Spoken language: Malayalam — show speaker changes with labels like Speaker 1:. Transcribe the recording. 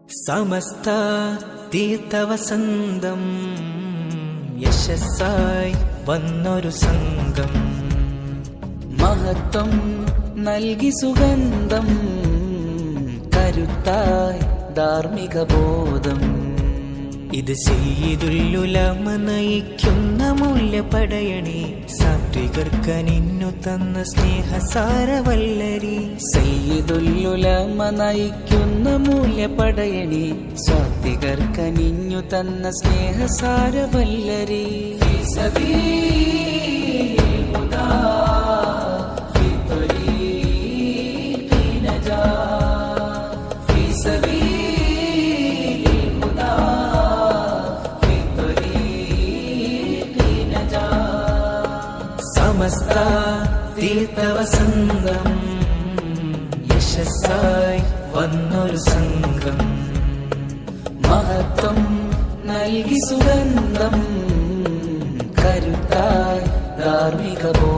Speaker 1: സമസ്ത തീർത്ഥവസന്തം യശസ്സായി വന്നൊരു സംഘം,
Speaker 2: മഹത്വം നൽകി സുഗന്ധം, കരുത്തായി ധാർമ്മിക ബോധം.
Speaker 1: ഇത് സയ്യിദുൽ നയിക്കുന്ന മൂല്യപടയണി, സാത്വികർക്കനിന്നു തന്ന സ്നേഹസാരവല്ലരി.
Speaker 2: സയ്യിദുൽ നയിക്കുന്ന മൂല്യപടയണി, സാത്വികർക്കനിഞ്ഞു തന്ന സ്നേഹസാരവല്ലരി.
Speaker 1: സമസ്ത തീർത്ഥവസന്തം യശസ്സായി വന്നൊരു സംഘം,
Speaker 2: മഹത്വം നൽകി സുഗന്ധം, കരുത്തായി ധാർമ്മിക ബോധം.